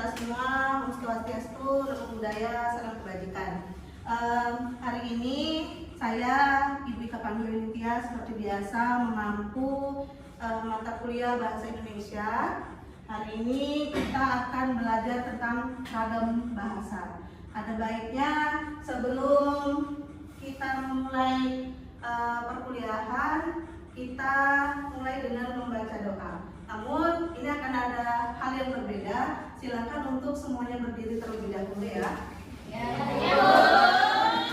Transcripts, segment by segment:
kita semua, Om Swastiastu, Namo Buddhaya, salam kebajikan. Hari ini saya, Ibu Ika Panggilintia, seperti biasa mengampu mata kuliah Bahasa Indonesia. Hari ini kita akan belajar tentang ragam bahasa. Ada baiknya sebelum kita mulai perkuliahan, kita mulai dengan membaca doa. Namun ini akan ada hal yang berbeda. Silakan untuk semuanya berdiri terlebih dahulu ya.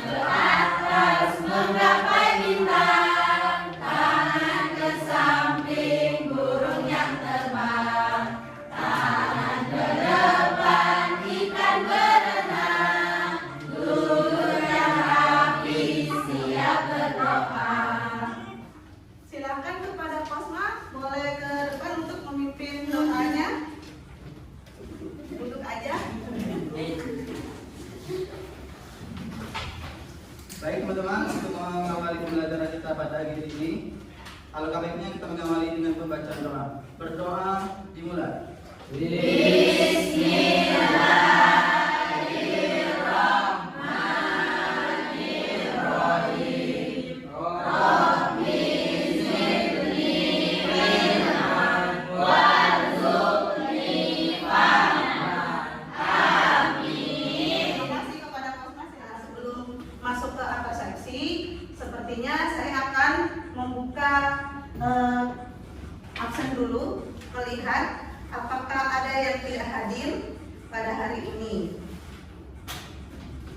Beratas menggapai bintang, tangan ke samping burung yang terbang, tangan ke depan ikan berenang, guru yang rapi siap berdoa. Silakan kepada Posma, boleh ke depan untuk memimpin doanya. Duduk aja. Baik teman-teman, untuk mengawali pembelajaran kita pada hari ini, alangkah baiknya kita mengawali dengan pembacaan doa. Berdoa dimulai. Sepertinya saya akan membuka absen dulu, melihat apakah ada yang tidak hadir pada hari ini.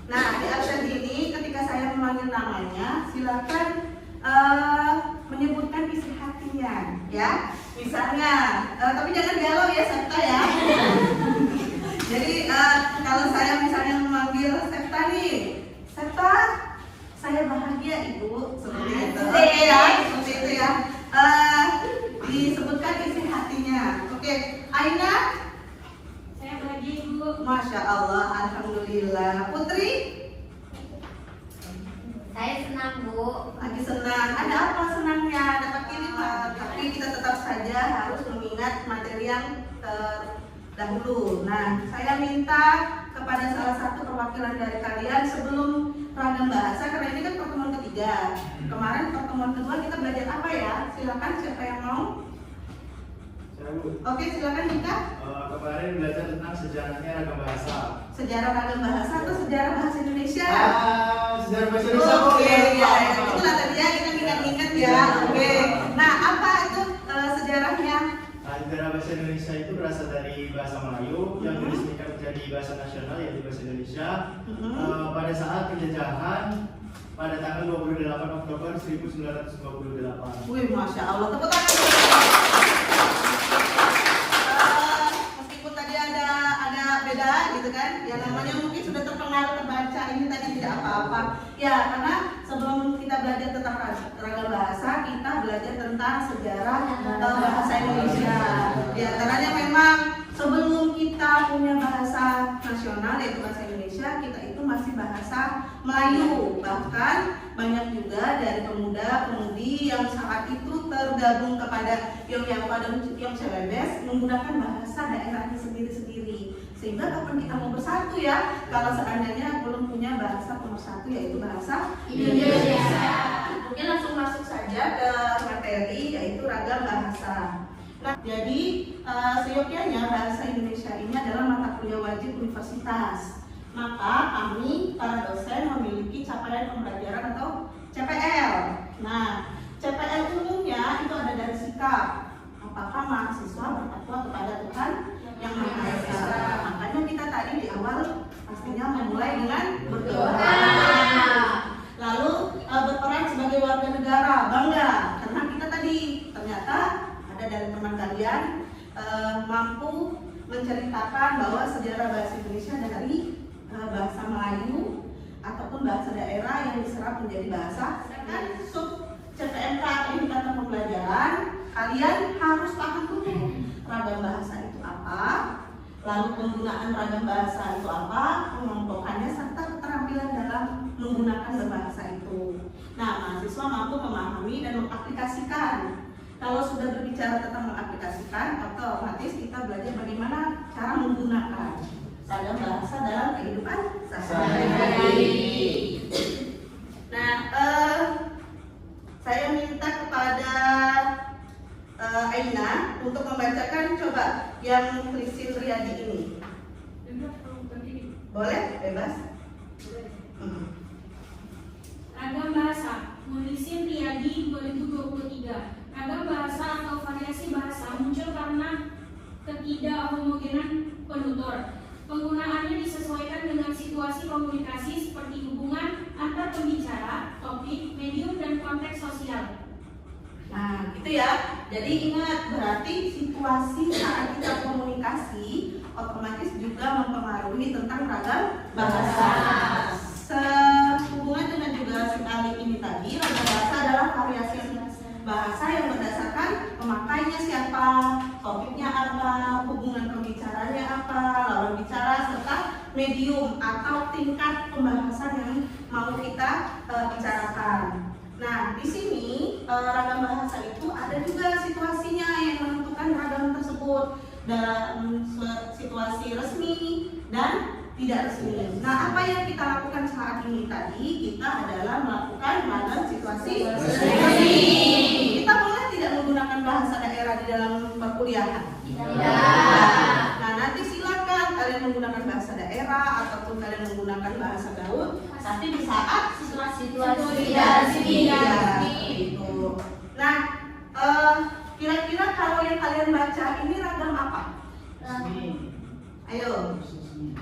Nah, di absen ini ketika saya memanggil namanya, silakan menyebutkan isi hatinya, ya. Misalnya, tapi jangan galau ya, Septa ya. Jadi kalau saya misalnya memanggil Septa nih, Septa, saya bahagia Ibu, seperti itu. Ya, seperti itu ya. Disebutkan isi hatinya. Oke, Aina? Saya bahagia Ibu. Masya Allah, alhamdulillah. Putri? Saya senang Bu. Lagi senang. Ada apa senangnya? Dapat ini Pak. Tapi kita tetap saja harus mengingat materi yang terdahulu. Nah, saya minta kepada salah satu perwakilan dari kalian sebelum ragam bahasa, karena ini kan pertemuan ketiga. Kemarin pertemuan kedua kita belajar apa ya? Silakan siapa yang mau? Oke, silakan Dika. Kemarin belajar tentang sejarahnya ragam bahasa. Sejarah ragam bahasa atau sejarah bahasa Indonesia? Sejarah bahasa Indonesia. Oke, ya, itulah tadi ya, kita ingat-ingat ya. Oke. Nah, apa itu sejarahnya? Sejarah bahasa Indonesia itu berasal dari bahasa Melayu yang diresmikan menjadi bahasa nasional, yaitu bahasa Indonesia pada saat penjajahan pada tanggal 28 Oktober 1958. Wih, Masya Allah, tepuk tangan. Meskipun tadi ada beda gitu kan, yang namanya mungkin sudah terpengaruh terbaca, ini tadi tidak apa-apa. Ya, karena sebelum kita belajar tentang ragam bahasa, kita belajar tentang sejarah bahasa Indonesia. Di antaranya memang sebelum kita punya bahasa nasional yaitu bahasa Indonesia, kita itu masih bahasa Melayu. Bahkan banyak juga dari pemuda-pemudi yang saat itu tergabung kepada Yogyakarta dan Yom Celebes menggunakan bahasa daerahnya sendiri-sendiri. Sehingga kapan kita mau bersatu ya, kalau seandainya belum punya bahasa pemersatu yaitu bahasa Indonesia. Mungkin langsung masuk saja ke materi yaitu ragam bahasa. Nah, jadi seyogyanya bahasa Indonesia ini adalah mata kuliah wajib universitas. Maka kami para dosen memiliki capaian pembelajaran atau CPL. Nah, CPL umumnya itu ada dari sikap. Apakah mahasiswa bertakwa kepada Tuhan yang Maha Esa. Makanya kita tadi di awal pastinya memulai dengan berdoa. Lalu berperan sebagai warga negara, bangga karena kita tadi ternyata ada dari teman kalian mampu menceritakan bahwa sejarah bahasa Indonesia dari bahasa Melayu ataupun bahasa daerah yang diserap menjadi bahasa. Kan sub CPMK atau indikator pembelajaran, kalian harus paham dulu ragam bahasa itu apa, lalu penggunaan ragam bahasa itu apa, pengelompokannya serta keterampilan dalam menggunakan berbahasa itu. Nah, mahasiswa mampu memahami dan mengaplikasikan. Kalau sudah berbicara tentang mengaplikasikan, otomatis kita belajar bagaimana cara menggunakan. ragam bahasa dalam kehidupan Sehari-hari. sehari-hari. Nah, saya minta kepada Aina untuk membacakan coba yang Christine Riyadi ini. Boleh? Bebas? Ragam bahasa, Christine Riyadi 2023. Ragam bahasa atau variasi bahasa muncul karena ketidakhomogenan penutur. Penggunaannya disesuaikan dengan situasi komunikasi seperti hubungan antar pembicara, topik, medium, dan konteks sosial. Nah, gitu ya. Jadi ingat, berarti situasi saat kita komunikasi otomatis juga mempengaruhi tentang ragam bahasa. Sehubungan dengan juga sekali ini tadi, ragam bahasa adalah variasi bahasa yang berdasarkan pemakainya siapa, topiknya apa, hubungan pembicaranya apa, lawan bicara, serta medium atau tingkat pembahasan yang mau kita bicarakan. Nah, di sini ragam bahasa itu ada juga situasinya yang menentukan ragam tersebut dalam situasi resmi dan tidak resmi. Nah, apa yang kita lakukan saat ini tadi? Kita adalah melakukan ragam situasi resmi. Kita boleh tidak menggunakan bahasa daerah di dalam perkuliahan? Tidak. Nah, nanti silakan kalian menggunakan bahasa daerah ataupun kalian menggunakan bahasa gaul, tapi di saat situasi tidak resmi. Gitu. Nah, kira-kira kalau yang kalian baca ini ragam apa? Ayo.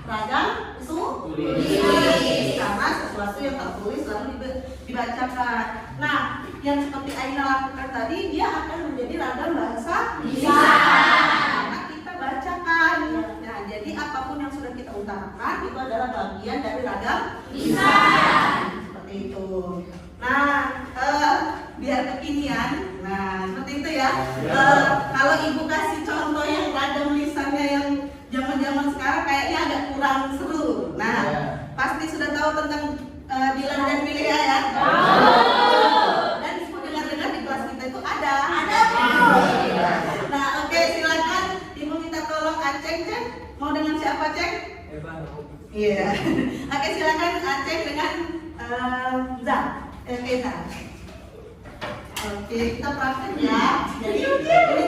Ragam tulis, karena sesuatu yang tertulis lalu dibacakan. Nah, yang seperti Aina lakukan tadi, dia akan menjadi ragam bahasa lisan karena kita bacakan. Nah, jadi apapun yang sudah kita utarakan itu adalah bagian dari ragam lisan. Seperti itu. Nah, biar kekinian, nah seperti itu ya. Kalau ibu kasih contoh yang ragam lisannya yang zaman-zaman sekarang kayaknya agak kurang seru. Nah, pasti sudah tahu tentang Dilan dan Milea ya. Dan ibu dengar-dengar di kelas kita itu ada. Nah, oke, silakan ibu minta tolong Aceng, Ceng. Mau dengan siapa, Ceng? Iya. Oke, silakan Aceng dengan Zah. Eza. Oke, kita praktek ya. Jadi ini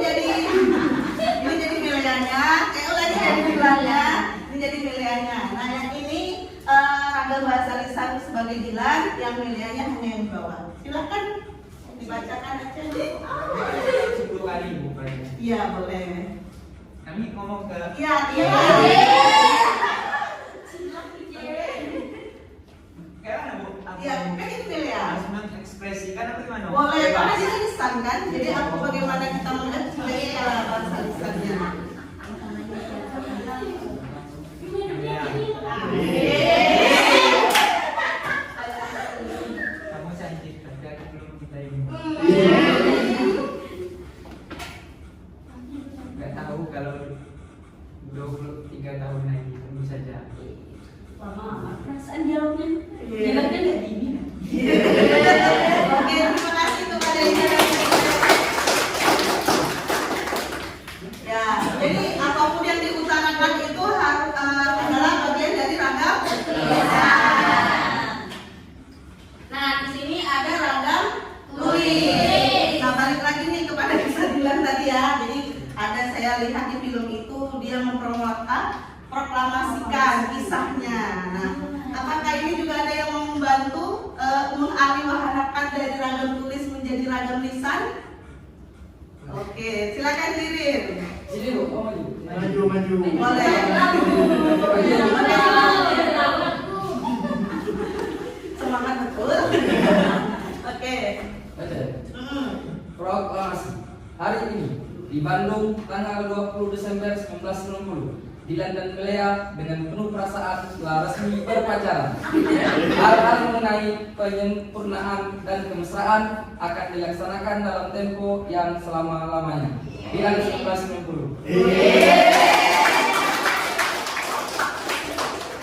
jadi Mileanya, lagi jadi Dilannya, ini jadi Mileanya. Nah, yang ini ragam bahasa lisan sebagai Dilan, yang Mileanya hanya yang di bawah. Silakan dibacakan aja. 10 kali bukan? Iya, boleh. Kami ngomong ke Iya. kayak mana bu? Iya, kan itu Milea. Harus mengekspresikan apa gimana? Boleh, karena dia lisan kan. Jadi aku bagaimana kita mengekspresikan bahasa lisannya. Kamu cantik, tapi aku belum kita ini. Gak tahu kalau 23 tahun lagi, tunggu saja. Perasaan dialognya Iya. nggak gini. Oke, terima kasih kepada Ina. Ya, jadi apapun yang diutarakan itu adalah bagian dari ragam lisan. Nah, di sini ada ragam tulis. Nah, balik lagi nih kepada kisah Dilan tadi ya. Jadi ada saya lihat di film itu dia memproklamasikan kisahnya. Nah, apakah ini juga ada yang mau membantu mengalihwahanakan dari ragam tulis menjadi ragam lisan? Oke, silakan Ririn. Maju. Boleh. Semangat betul. Oke. Proklamasi. Hari ini di Bandung tanggal 20 Desember 1960, Dilan dan Milea dengan penuh perasaan telah resmi berpacaran. Hal-hal mengenai penyempurnaan dan kemesraan akan dilaksanakan dalam tempo yang selama-lamanya. Dilan 1960.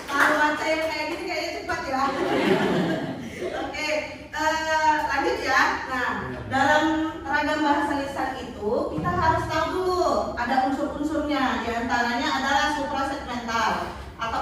Kalau baca yang kayak gini kayaknya cepat ya. Oke, lanjut ya. Nah, dalam ragam bahasa lisan itu kita harus tahu dulu ada unsur-unsurnya. Di antaranya adalah suprasegmental atau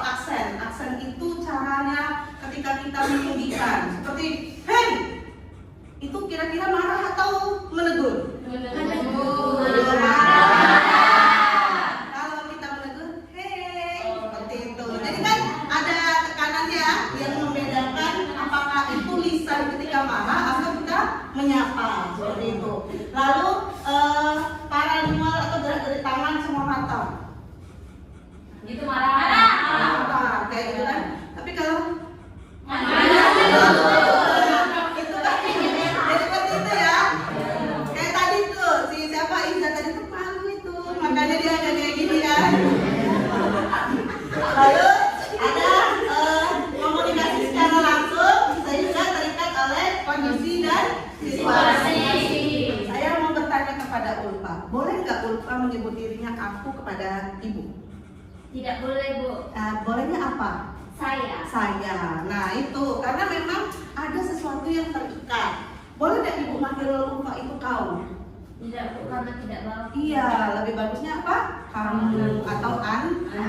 Tidak boleh, Bu. Bolehnya apa? Saya. Saya. Nah itu karena memang ada sesuatu yang terikat. Boleh tidak ibu manggil lupa itu kau? Tidak, Bu, karena tidak bagus. Iya, lebih bagusnya apa? Kamu atau Anda.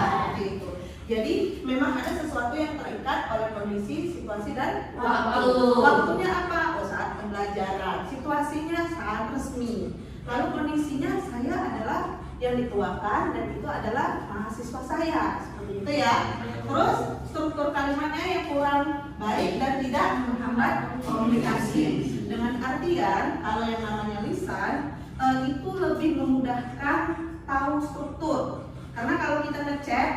Seperti itu. Jadi memang ada sesuatu yang terikat oleh kondisi, situasi dan Waktu. Waktunya apa? Oh, saat pembelajaran. Situasinya saat resmi. Lalu kondisinya saya adalah yang dituakan dan itu adalah mahasiswa saya. Seperti itu ya. Terus struktur kalimatnya yang kurang baik dan tidak menghambat komunikasi. Dengan artian kalau yang namanya lisan itu lebih memudahkan tahu struktur. Karena kalau kita ngecek,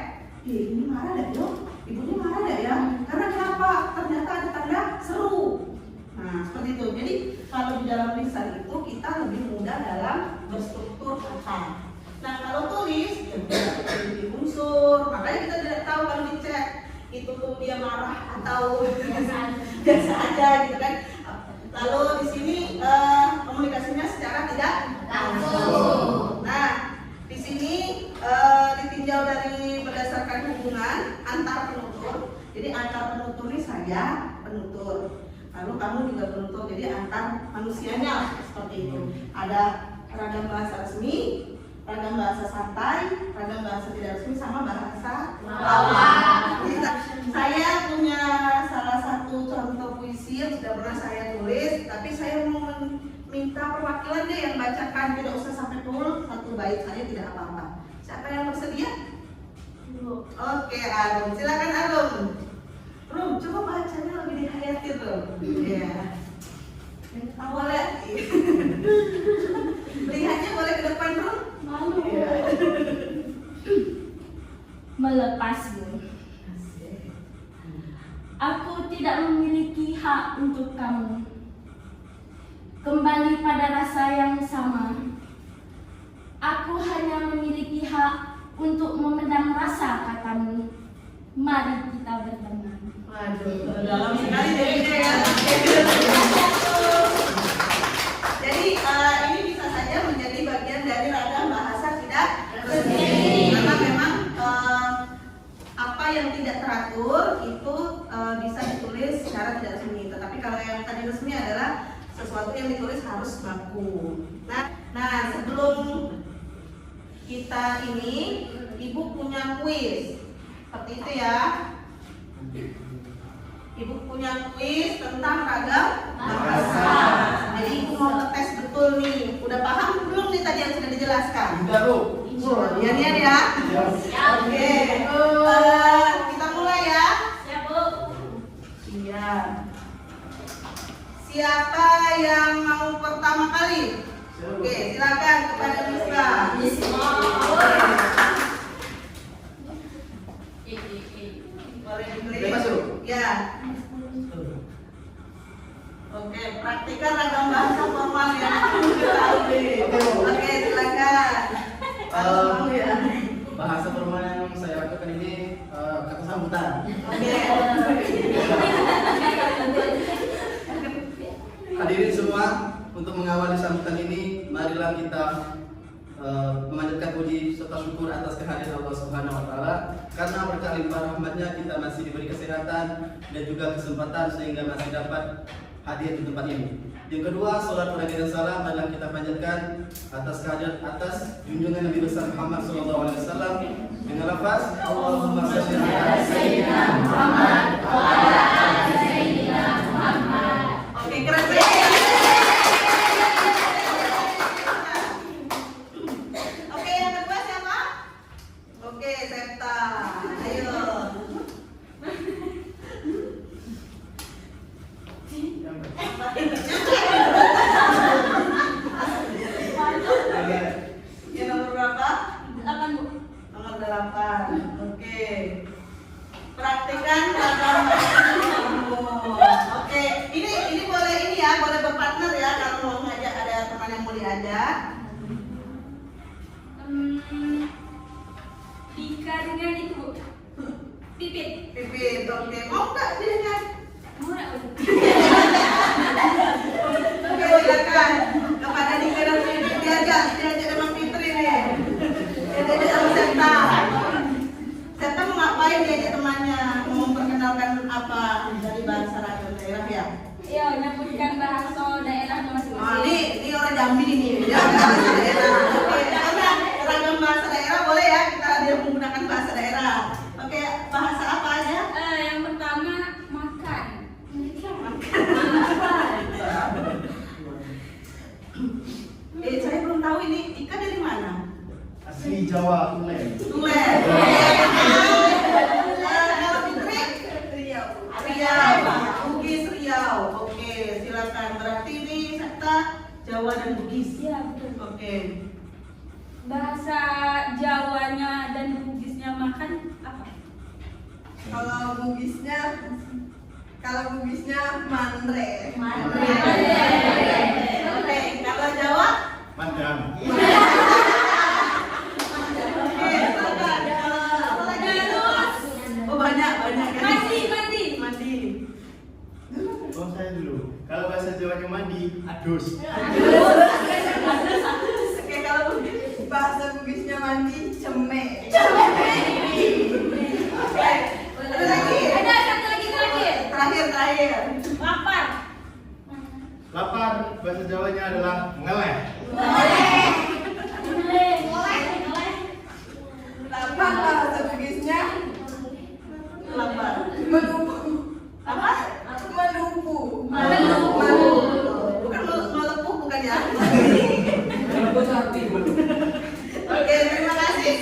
ini marah dah yo, ibunya marah dah ya. Karena kenapa? Ternyata ada tanda seru. Nah seperti itu. Jadi kalau di dalam lisan itu kita lebih mudah dalam berstruktur kata. Nah kalau tulis ya lebih unsur. Makanya kita tidak tahu kalau dicek itu tuh dia marah atau biasa aja gitu kan. Lalu di sini komunikasinya secara tidak langsung. Nah, di sini ditinjau dari berdasarkan hubungan antar penutur. Jadi antar penutur ini saya penutur. Lalu kamu juga penutur. Jadi antar manusianya seperti itu. Ada ragam bahasa resmi, ragam bahasa santai, ragam bahasa tidak resmi, sama bahasa lawan. Saya punya salah satu contoh puisi yang sudah pernah saya tulis, tapi saya mau minta perwakilan deh yang bacakan, tidak usah sampai full satu bait saja, tidak apa-apa. Siapa yang bersedia? Oke, Arum, silakan Arum. Rum, coba bacanya lebih dihayati Rum. Iya. Boleh. Lihatnya boleh ke depan Rum. Malu. Iya. Melepasmu. Aku tidak memiliki hak untuk kamu. Kembali pada rasa yang sama. Aku hanya memiliki hak untuk memendam rasa katamu. Mari kita berteman. Waduh, dalam sekali jadinya ya. Jadi ini bisa saja menjadi bagian dari ragam bahasa tidak resmi. Karena memang apa yang tidak teratur itu bisa ditulis secara tidak resmi. Tetapi kalau yang tadi resmi adalah sesuatu yang ditulis harus baku. Nah sebelum kita ini, ibu punya kuis seperti itu ya. Ibu punya kuis tentang ragam bahasa. Jadi ibu mau ngetes betul nih. Udah paham belum nih tadi yang sudah dijelaskan? Sudah, Bu. Iya nih ya. Oke. Kita mulai ya. Siap, Bu. Iya. Siapa yang mau pertama kali? Oke, silakan kepada Misra. Boleh dipilih. Bebas, Bu. Ya. Oke, praktikan ragam bahasa formal ya. Oke, silakan. Mau ya. Bahasa formal yang saya lakukan ini kata sambutan. Oke. Hadirin semua, untuk mengawali sambutan ini, marilah kita memanjatkan puji serta syukur atas kehadiran Allah Subhanahu wa taala. Karena berkah limpah rahmatnya kita masih diberi kesehatan dan juga kesempatan sehingga masih dapat hadir di tempat ini. Yang kedua, salat dan salam adalah kita panjatkan atas kehadiran atas junjungan Nabi besar Muhammad sallallahu alaihi wasallam dengan lafaz Allahumma shalli ala sayyidina Muhammad wa ala ali sayyidina Muhammad. Oke, keren sekali. Oke, yang kedua siapa? Oke, Septa. Ayo. Yang nomor berapa? 8, Bu. Nomor 8. Oke. Praktikan ragam bahasa kamu. Oke, ini boleh ini ya, boleh berpartner ya kalau mau ngajak ada teman yang mau diajak. Dika dengan itu, Bu. Pipit. Pipit, oke. Mau nggak dia? Murah, Bu. Oke, silakan. Kepada Dika dan Pipit diajak sama Fitri nih. Diajak sama Septa. apa dari bahasa ragam daerah ya? Iya, menyebutkan bahasa daerahnya Oh, masing-masing. ini orang Jambi nih, ya bahasa daerah. Oke, karena ragam bahasa daerah boleh ya kita dia menggunakan bahasa daerah. Oke, bahasa apa aja? Yang pertama makan. Saya belum tahu ini ikan dari mana? Asli Jawa, Tulen. Tulen. Kalau Fitri? Riau. Bugis Riau. Oke, silakan. Berarti ini serta Jawa dan Bugis. Iya, betul. Oke. Bahasa Jawanya dan Bugisnya makan apa? Kalau Bugisnya mandre. Oke, kalau Jawa? Madam. Oke, silakan. Kalau apa lagi? Oh, banyak ya. Mandi. Oh, saya dulu. Kalau bahasa Jawanya mandi, adus. Oke, kalau Bugis? Bahasa Bugisnya mandi ceme. Oke. Ada lagi? Ada satu lagi terakhir. Terakhir. Lapar. Lapar, bahasa Jawanya adalah ngeleh. Lapar bahasa Bugisnya Lapar. melupu. Apa? Melupu. Bukan melepuh bukan ya? Kalau cantik. Oke, terima kasih.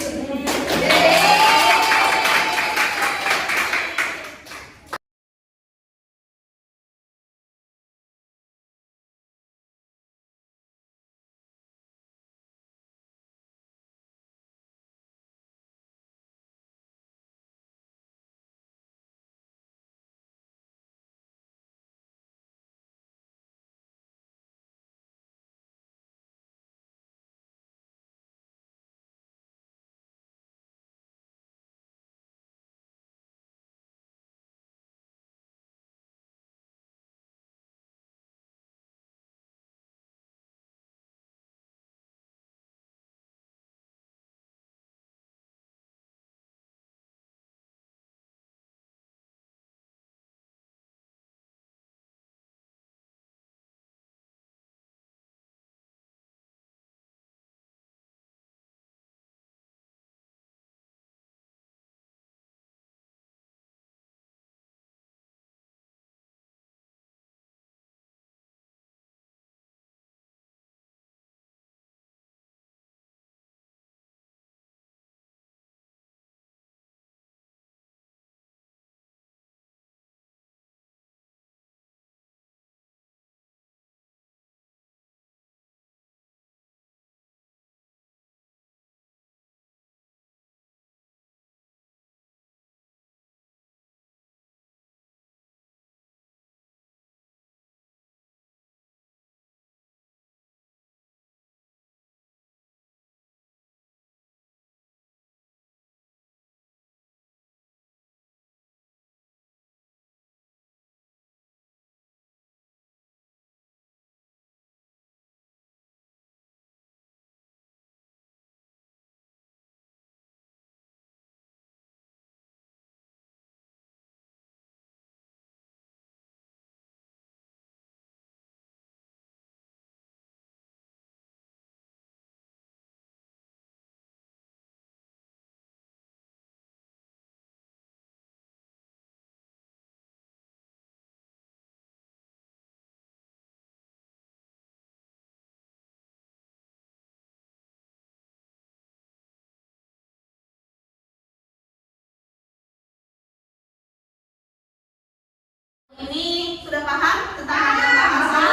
Ini sudah paham tentang bahasa?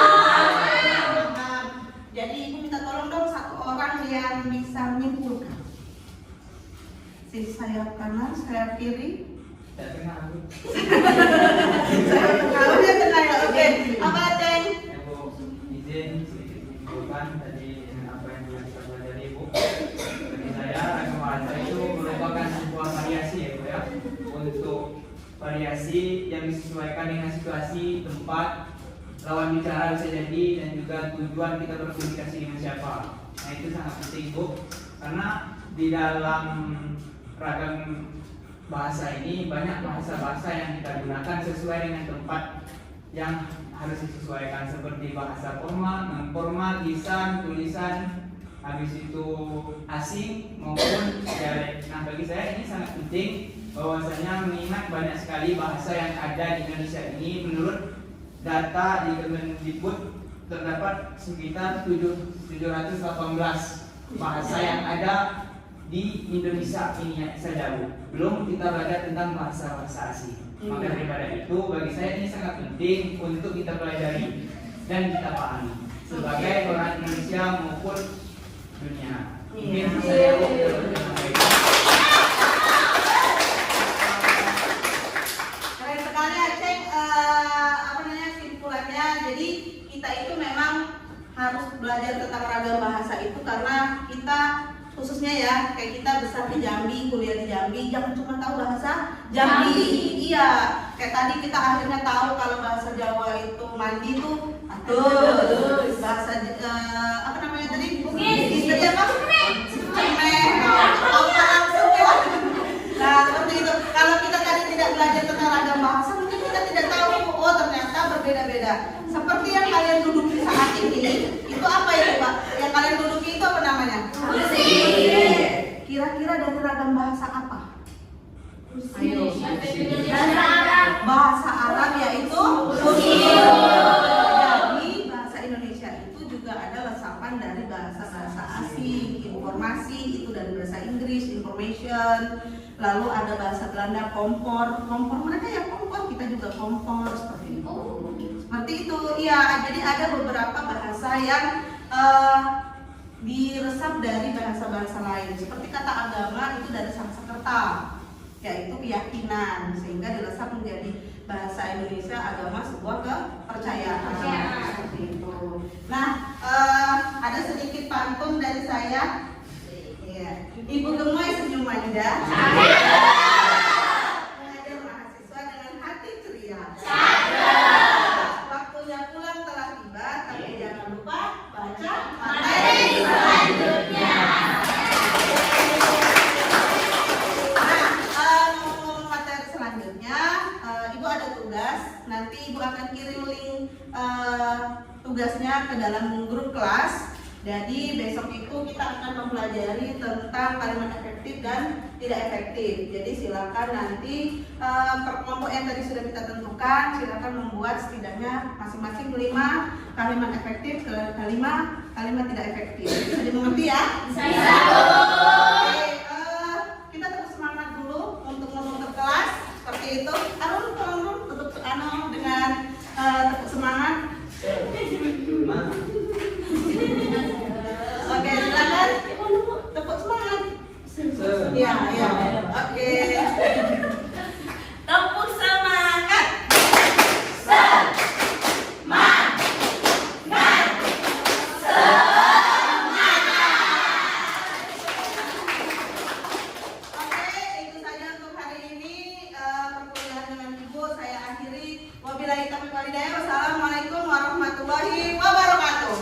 Jadi ibu minta tolong dong satu orang yang bisa menyimpulkan. Sayap kanan, sayap kiri. Tidak kenal aku. Kalau dia tengah ya, oke. Apa Ceng? Ya Bu, izin sedikit menyimpulkan tadi dengan apa yang telah kita pelajari Ibu. Bagi saya, ragam bahasa itu merupakan sebuah variasi ya Bu ya. Untuk variasi yang disesuaikan dengan situasi, tempat, lawan bicara bisa jadi, dan juga tujuan kita berkomunikasi dengan siapa. Nah itu sangat penting Bu, karena di dalam ragam bahasa ini banyak bahasa-bahasa yang kita gunakan sesuai dengan tempat yang harus disesuaikan, seperti bahasa formal, non formal, lisan, tulisan, habis itu asing maupun dialek. Nah, bagi saya ini sangat penting bahwasanya mengingat banyak sekali bahasa yang ada di Indonesia ini. Menurut data di Kemendikbud terdapat sekitar 718 bahasa yang ada di Indonesia ini yang saja, Bu. Belum kita belajar tentang bahasa-bahasa asing. Maka daripada itu bagi saya ini sangat penting untuk kita pelajari dan kita pahami sebagai orang Indonesia maupun dunia. Mungkin saya Keren sekali Aceh, simpulannya. Jadi kita itu memang harus belajar tentang ragam bahasa itu karena kita khususnya ya, kayak kita besar di Jambi, kuliah di Jambi, jangan cuma tahu bahasa Jambi. Iya, kayak tadi kita akhirnya tahu kalau bahasa Jawa itu mandi tuh aduh, bahasa apa namanya tadi? Bugis. Tadi apa? Cemeh. Langsung ya. Nah, seperti itu. Kalau kita tadi tidak belajar tentang ragam bahasa, mungkin kita tidak tahu, oh ternyata berbeda-beda. Seperti yang kalian duduki saat ini, itu apa ya Pak? Yang kalian duduki itu apa namanya? Kursi. Kira-kira dari ragam bahasa apa? Ayo. Bahasa Arab yaitu kursi. Jadi bahasa Indonesia itu juga ada resapan dari bahasa-bahasa asing. Informasi itu dari bahasa Inggris, information. Lalu ada bahasa Belanda kompor. Kompor mereka ya kompor, kita juga kompor seperti itu. Seperti itu, iya. Jadi ada beberapa bahasa yang diresap dari bahasa-bahasa lain. Seperti kata agama itu dari Sanskerta, yaitu keyakinan, sehingga diresap menjadi bahasa Indonesia agama sebuah kepercayaan. Seperti itu. Nah, ada sedikit pantun dari saya. Iya. Ibu gemoy senyum manja. Mengajar mahasiswa dengan hati ceria. Waktunya pulang telah tiba, tapi jangan lupa baca materi selanjutnya. Nah, ngomong materi selanjutnya, Ibu ada tugas. Nanti Ibu akan kirim link tugasnya ke dalam grup kelas. Jadi besok itu kita akan mempelajari tentang kalimat efektif dan tidak efektif. Jadi silakan nanti per kelompok yang tadi sudah kita tentukan, silakan membuat setidaknya masing-masing 5 kalimat efektif ke 5 kalimat tidak efektif. Bisa dimengerti ya? Bisa. Oke, kita terus semangat dulu untuk ngomong ke kelas seperti itu. Arun, tolong tutup dengan tepuk semangat. Oke, silakan. Tepuk semangat. Ya, ya. Oke. Tepuk semangat. Semangat. Oke, itu saja untuk hari ini perkuliahan dengan Ibu saya akhiri. Wabillahi taufiq wal hidayah. Wassalamualaikum warahmatullahi wabarakatuh.